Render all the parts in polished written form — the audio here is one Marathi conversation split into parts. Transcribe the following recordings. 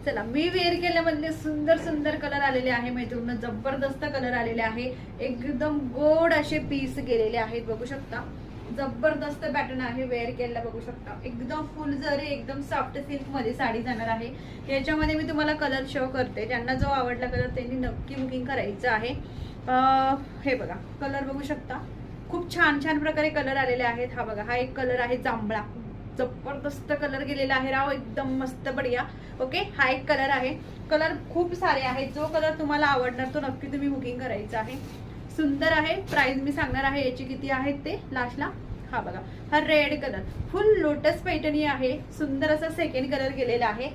चला, मी वेअर केल्यामधले सुंदर सुंदर कलर आलेले आहे मैत्रिणी, जबरदस्त कलर आलेले आहे, एकदम गोड असे पीस गेलेले आहेत, बघू शकता. जबरदस्त पॅटर्न आहे, वेअर केलेला बघू शकता. एकदम फुल जरी एकदम सॉफ्ट सिल्क मध्ये साडी जाणार आहे. याच्यामध्ये मी तुम्हाला कलर शो करते, ज्यांना जो आवडला कलर त्यांनी नक्की बुकिंग करायचं आहे. हे बघा कलर बघू शकता, खूप छान छान प्रकारे कलर आलेले आहेत. हा बघा, हा एक कलर आहे जांभळा, जबरदस्त कलर गेलेला आहे राव, एकदम मस्त बढिया. ओके, हा एक कलर आहे. कलर खूप सारे आहेत, जो कलर तुम्हाला आवडणार तो नक्की तुम्ही बुकिंग करायचं आहे. सुंदर आहे. प्राइस मी सांगणार आहे याची किती आहेत ते लास्टला. हा बघा, हा रेड कलर फुल लोटस पैठणी आहे, सुंदर असा सेकंड कलर गेलेला आहे.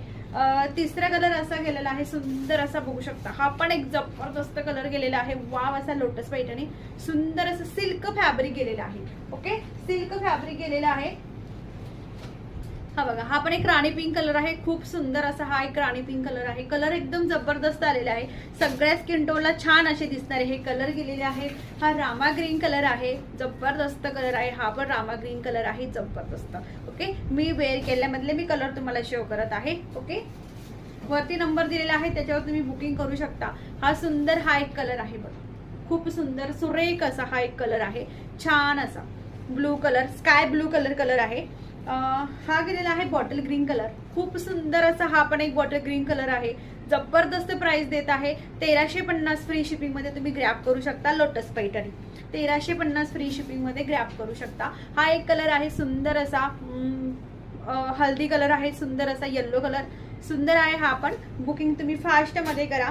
तिसरा कलर असा गेलेला आहे, सुंदर असा बघू शकता. हा पण एक जबरदस्त कलर गेलेला आहे, वाव असा लोटस पैठणी, सुंदर असं सिल्क फॅब्रिक गेलेला आहे. ओके, सिल्क फॅब्रिक गेलेला आहे. हा बघा, हा पण एक राणी पिंक कलर आहे, खूप सुंदर असा हा एक राणी पिंक कलर आहे. कलर एकदम जबरदस्त आलेला आहे, सगळ्या स्किन टोनला छान असे दिसणारे हे कलर गेलेले आहेत. हा रामा ग्रीन कलर आहे, जबरदस्त कलर आहे. हा पण रामा ग्रीन कलर आहे, जबरदस्त. ओके, मी वेअर केल्यामधले मी कलर तुम्हाला शो करत आहे. ओके, वरती नंबर दिलेला आहे त्याच्यावर तुम्ही बुकिंग करू शकता. हा सुंदर हा एक कलर आहे बघा, खूप सुंदर सुरेख असा हा एक कलर आहे, छान असा blue colour, sky blue colour आहे. हा गेलेला आहे बॉटल ग्रीन कलर, खूप सुंदर असा हा पण एक बॉटल ग्रीन कलर आहे. जबरदस्त प्राइस देत आहे, 1350 फ्री शिपिंग मध्ये तुम्ही ग्रॅब करू शकता. लोटस पैठणी 1350 फ्री शिपिंग मध्ये ग्रॅब करू शकता. हा एक कलर आहे सुंदर असा हल्दी कलर आहे, सुंदर असा येल्लो कलर, सुंदर आहे. हा पण बुकिंग तुम्ही फास्ट मध्ये करा,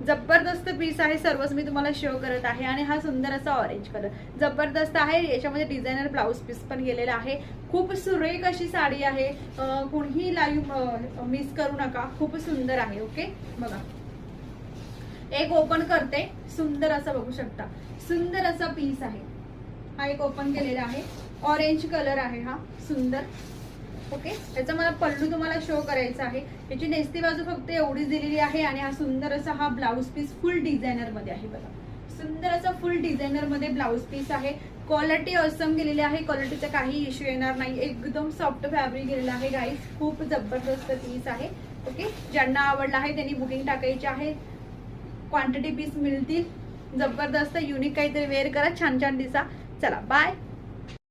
जबरदस्त पीस आहे, सर्वच मी तुम्हाला शो करत आहे. आणि हा सुंदर असा ऑरेंज कलर जबरदस्त आहे, याच्यामध्ये डिझायनर ब्लाउज पीस पण गेलेला आहे. खूप सुरेख अशी साडी आहे, कोणीही लाईव्ह मिस करू नका, खूप सुंदर आहे. ओके, बघा एक ओपन करते, सुंदर असं बघू शकता, सुंदर असा पीस आहे. हा एक ओपन केलेला आहे, ऑरेंज कलर आहे हा, सुंदर. ओके, याचा मला पल्लू तुम्हाला शो करायचा आहे. याची नेसती बाजू फक्त एवढीच दिलेली आहे. आणि हा सुंदर असा हा ब्लाउज पीस फुल डिझायनर मध्ये आहे बघा, सुंदर असा फुल डिझायनर मध्ये ब्लाउज पीस आहे. क्वालिटी ऑसम गेलेली आहे, क्वालिटीचा काही इश्यू येणार नाही, एकदम सॉफ्ट फॅब्रिक गेलेला आहे गाईज, खूप जबरदस्त पीस आहे. ओके, ज्यांना आवडला आहे त्यांनी बुकिंग टाकायची आहे, क्वांटिटी पीस मिळतील. जबरदस्त युनिक काहीतरी वेअर करा, छान छान दिसा. चला बाय.